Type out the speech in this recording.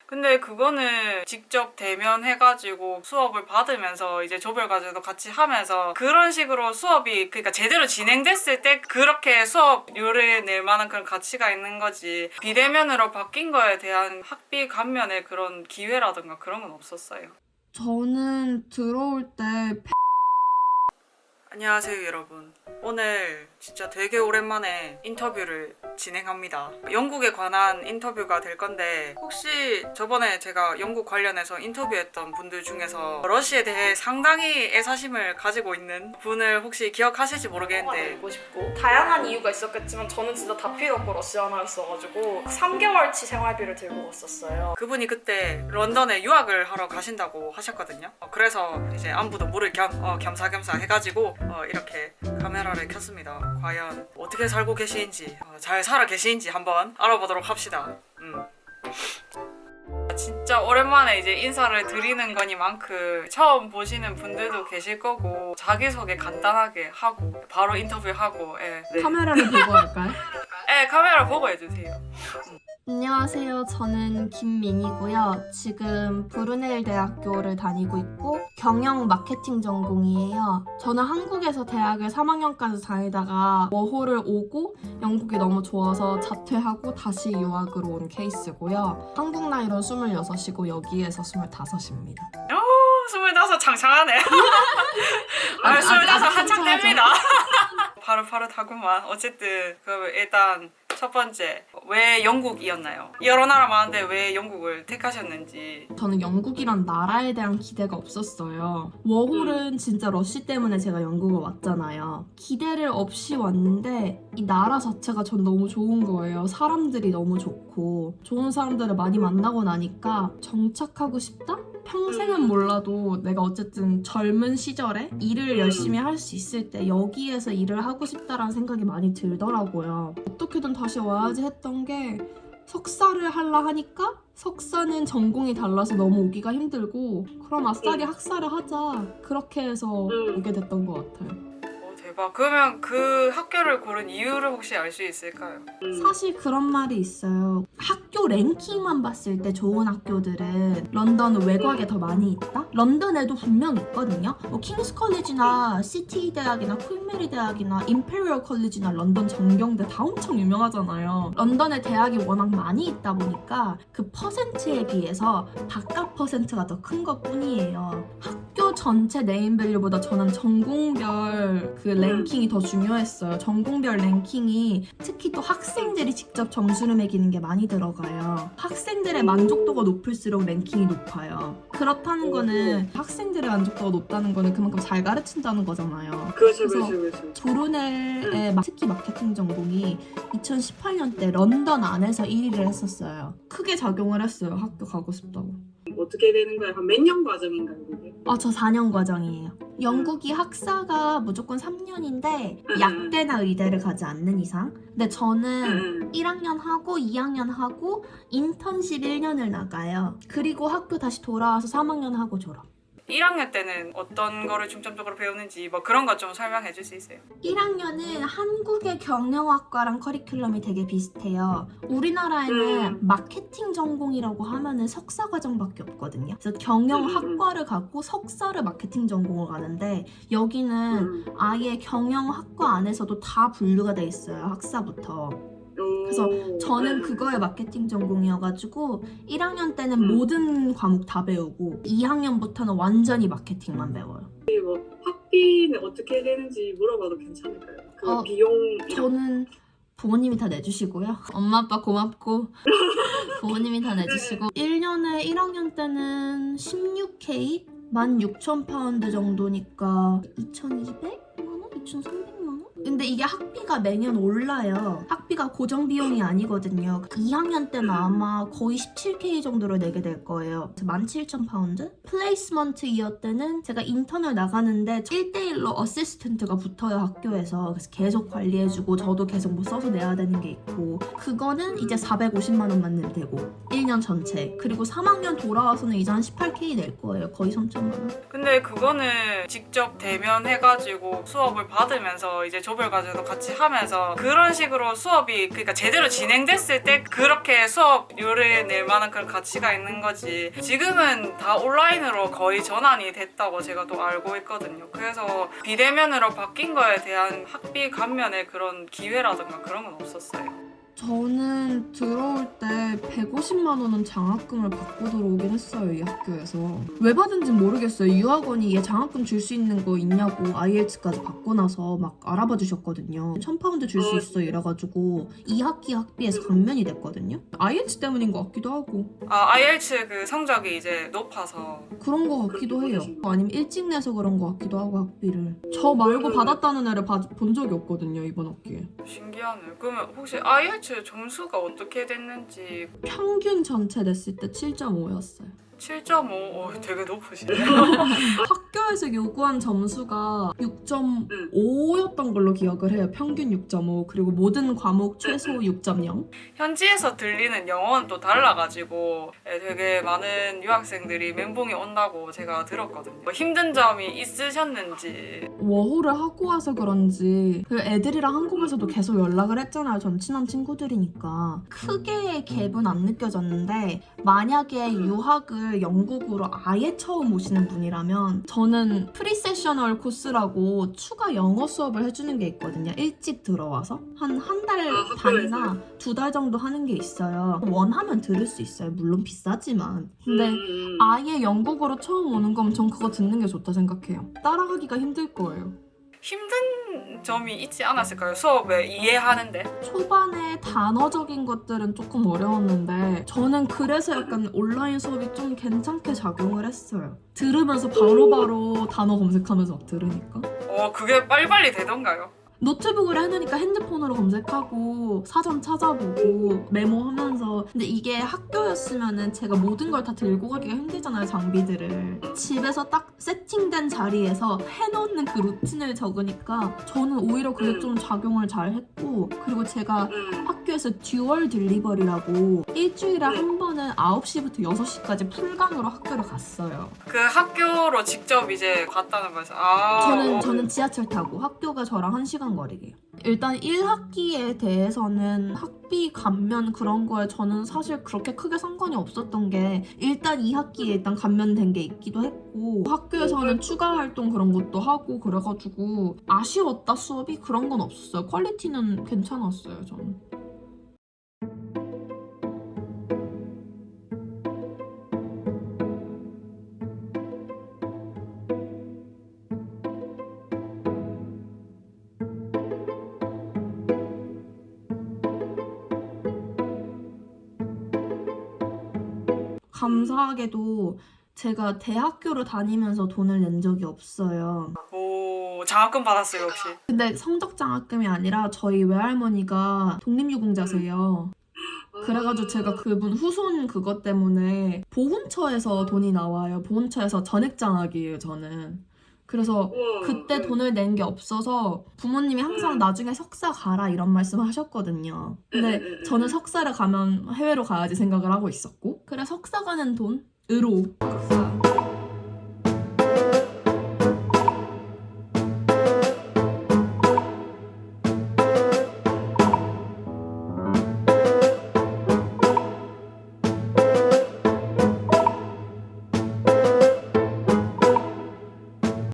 근데 그거는 직접 대면해가지고 수업을 받으면서 이제 조별과제도 같이 하면서 그런 식으로 수업이 그러니까 제대로 진행됐을 때 그렇게 수업료를 낼 만한 그런 가치가 있는 거지. 비대면으로 바뀐 거에 대한 학비 감면의 그런 기회라든가 그런 건 없었어요. 저는 들어올 때 안녕하세요 여러분. 오늘 진짜 되게 오랜만에 인터뷰를 진행합니다. 영국에 관한 인터뷰가 될 건데 혹시 저번에 제가 영국 관련해서 인터뷰했던 분들 중에서 러시아에 대해 상당히 애사심을 가지고 있는 분을 혹시 기억하실지 모르겠는데 알고 싶고 다양한 이유가 있었겠지만 저는 진짜 다 필요 없고 러시아나였어가지고 3개월치 생활비를 들고 갔었어요. 그분이 그때 런던에 유학을 하러 가신다고 하셨거든요. 그래서 이제 안부도 물을 겸사겸사 해가지고 이렇게 카메라를 켰습니다. 과연 어떻게 살고 계시는지 잘 살아 계시는지 한번 알아보도록 합시다. 진짜 오랜만에 이제 인사를 드리는 거니만큼 처음 보시는 분들도 계실 거고 자기소개 간단하게 하고 바로 인터뷰하고 네. 카메라를 보고 할까요? 네, 카메라 보고 해주세요. 안녕하세요. 저는 김민이고요. 지금 브루네일 대학교를 다니고 있고 경영 마케팅 전공이에요. 저는 한국에서 대학을 3학년까지 다니다가 워홀을 오고 영국이 너무 좋아서 자퇴하고 다시 유학으로 온 케이스고요. 한국 나이로 26이고 여기에서 25입니다. 25 창창하네. 25 한창 됩니다. 파릇파릇하구만. 어쨌든 그럼 일단 첫 번째 왜 영국이었나요? 여러 나라 많은데 왜 영국을 택하셨는지. 저는 영국이란 나라에 대한 기대가 없었어요. 워홀은 진짜 러쉬 때문에 제가 영국을 왔잖아요. 기대를 없이 왔는데 이 나라 자체가 전 너무 좋은 거예요. 사람들이 너무 좋고 좋은 사람들을 많이 만나고 나니까 정착하고 싶다? 평생은 몰라도 내가 어쨌든 젊은 시절에 일을 열심히 할 수 있을 때 여기에서 일을 하고 싶다라는 생각이 많이 들더라고요. 어떻게든 다시 와야지 했던 게 석사를 하려 하니까 석사는 전공이 달라서 너무 오기가 힘들고 그럼 아싸리 학사를 하자 그렇게 해서 오게 됐던 것 같아요. 대박. 그러면 그 학교를 고른 이유를 혹시 알 수 있을까요? 사실 그런 말이 있어요. 학교 랭킹만 봤을 때 좋은 학교들은 런던은 외곽에 더 많이 있다? 런던에도 분명 있거든요. 뭐 킹스 컬리지나 시티 대학이나 퀸 메리 대학이나 임페리얼 컬리지나 런던 정경대 다 엄청 유명하잖아요. 런던에 대학이 워낙 많이 있다 보니까 그 퍼센트에 비해서 바깥 퍼센트가 더 큰 것 뿐이에요. 학교 전체 네임밸류보다 저는 전공별 그 랭킹이 더 중요했어요. 전공별 랭킹이 특히 또 학생들이 직접 점수를 매기는 게 많이 들어가요. 학생들의 만족도가 높을수록 랭킹이 높아요. 그렇다는 거는 학생들의 만족도가 높다는 거는 그만큼 잘 가르친다는 거잖아요. 그렇죠. 브루넬의 특히 마케팅 전공이 2018년 때 런던 안에서 1위를 했었어요. 크게 작용을 했어요. 학교 가고 싶다고. 어떻게 되는 거야? 몇 년 과정인가요, 그게? 저 4년 과정이에요. 영국이 학사가 무조건 3년인데 약대나 의대를 가지 않는 이상. 근데 저는 1학년 하고 2학년 하고 인턴십 1년을 나가요. 그리고 학교 다시 돌아와서 3학년 하고 졸업. 1학년 때는 어떤 거를 중점적으로 배우는지 뭐 그런 거 좀 설명해 줄 수 있어요? 1학년은 한국의 경영학과랑 커리큘럼이 되게 비슷해요. 우리나라에는 마케팅 전공이라고 하면은 석사 과정밖에 없거든요. 그래서 경영학과를 가고 석사를 마케팅 전공을 가는데 여기는 아예 경영학과 안에서도 다 분류가 돼 있어요. 학사부터. 그래서 저는 그거의 마케팅 전공이어가지고 1학년 때는 모든 과목 다 배우고 2학년부터는 완전히 마케팅만 배워요. 학비는 어떻게 되는지 물어봐도 괜찮을까요? 그 비용 저는 부모님이 다 내주시고요. 엄마 아빠 고맙고 부모님이 다 내주시고 1년에 1학년 때는 16K? 16,000파운드 정도니까 2,200만원? 2,300만원? 근데 이게 학비가 매년 올라요. 학비가 고정 비용이 아니거든요. 2학년 때는 아마 거의 17K 정도로 내게 될 거예요. 17,000파운드? 플레이스먼트 이어 때는 제가 인턴을 나가는데 1대1로 어시스턴트가 붙어요, 학교에서. 그래서 계속 관리해주고 저도 계속 뭐 써서 내야 되는 게 있고 그거는 이제 450만 원만 내면 되고 1년 전체. 그리고 3학년 돌아와서는 이제 한 18K 낼 거예요. 거의 3천만 원. 근데 그거는 직접 대면해가지고 수업을 받으면서 이제 조별 과제도 같이 하면서 그런 식으로 수업이 그러니까 제대로 진행됐을 때 그렇게 수업료를 낼 만한 그런 가치가 있는 거지. 지금은 다 온라인으로 거의 전환이 됐다고 제가 또 알고 있거든요. 그래서 비대면으로 바뀐 거에 대한 학비 감면의 그런 기회라든가 그런 건 없었어요. 저는 들어올 때 150만 원은 장학금을 받고 들어오긴 했어요, 이 학교에서. 왜 받은지 모르겠어요. 유학원이 얘 장학금 줄 수 있는 거 있냐고 IELTS까지 받고 나서 막 알아봐 주셨거든요. 1,000파운드 줄 수 있어 이래가지고 2학기 학비에서 감면이 됐거든요. IELTS 때문인 것 같기도 하고 IELTS 그 성적이 이제 높아서 그런 것 같기도 해요. 아니면 일찍 내서 그런 것 같기도 하고 학비를. 저 말고 받았다는 애를 본 적이 없거든요, 이번 학기에. 신기하네요. 그러면 혹시 IELTS 점수가 어떻게 됐는지 평균 전체 냈을 때 7.5였어요. 7.5 되게 높으시네요. 학교에서 요구한 점수가 6.5였던 걸로 기억을 해요. 평균 6.5 그리고 모든 과목 최소 6.0. 현지에서 들리는 영어는 또 달라가지고 되게 많은 유학생들이 멘붕이 온다고 제가 들었거든요. 뭐 힘든 점이 있으셨는지. 워홀을 하고 와서 그런지 그 애들이랑 한국에서도 계속 연락을 했잖아요. 전 친한 친구들이니까. 크게 갭은 안 느껴졌는데 만약에 유학을 영국으로 아예 처음 오시는 분이라면 저는 프리세셔널 코스라고 추가 영어 수업을 해주는 게 있거든요. 일찍 들어와서 한 달 반이나 2달 정도 하는 게 있어요. 원하면 들을 수 있어요. 물론 비싸지만. 근데 아예 영국으로 처음 오는 거면 전 그거 듣는 게 좋다 생각해요. 따라가기가 힘들 거예요. 힘든 점이 있지 않았을까요? 수업을 이해하는데. 초반에 단어적인 것들은 조금 어려웠는데 저는 그래서 약간 온라인 수업이 좀 괜찮게 작용을 했어요. 들으면서 바로바로 단어 검색하면서 막 들으니까. 그게 빨리빨리 되던가요? 노트북으로 해놓으니까 핸드폰으로 검색하고 사전 찾아보고 메모하면서. 근데 이게 학교였으면은 제가 모든 걸 다 들고 가기가 힘들잖아요, 장비들을. 집에서 딱 세팅된 자리에서 해놓는 그 루틴을 적으니까 저는 오히려 그게 좀 작용을 잘 했고, 그리고 제가 학교에서 듀얼 딜리버리라고 일주일에 한 번은 9시부터 6시까지 풀강으로 학교를 갔어요. 그 학교로 직접 이제 갔다는 거에서 저는 지하철 타고 학교가 저랑 1시간 거리게요. 일단 1학기에 대해서는 학비 감면 그런 거에 저는 사실 그렇게 크게 상관이 없었던 게 일단 2학기에 일단 감면된 게 있기도 했고 학교에서는 추가 활동 그런 것도 하고 그래가지고 아쉬웠다 수업이 그런 건 없었어요. 퀄리티는 괜찮았어요, 저는. 감사하게도 제가 대학교를 다니면서 돈을 낸 적이 없어요. 장학금 받았어요 혹시? 근데 성적 장학금이 아니라 저희 외할머니가 독립유공자세요. 그래가지고 제가 그분 후손 그것 때문에 보훈처에서 돈이 나와요. 보훈처에서 전액장학이에요, 저는. 그래서 그때 돈을 낸 게 없어서 부모님이 항상 나중에 석사 가라 이런 말씀 하셨거든요. 근데 저는 석사를 가면 해외로 가야지 생각을 하고 있었고, 그래 석사 가는 돈으로 석사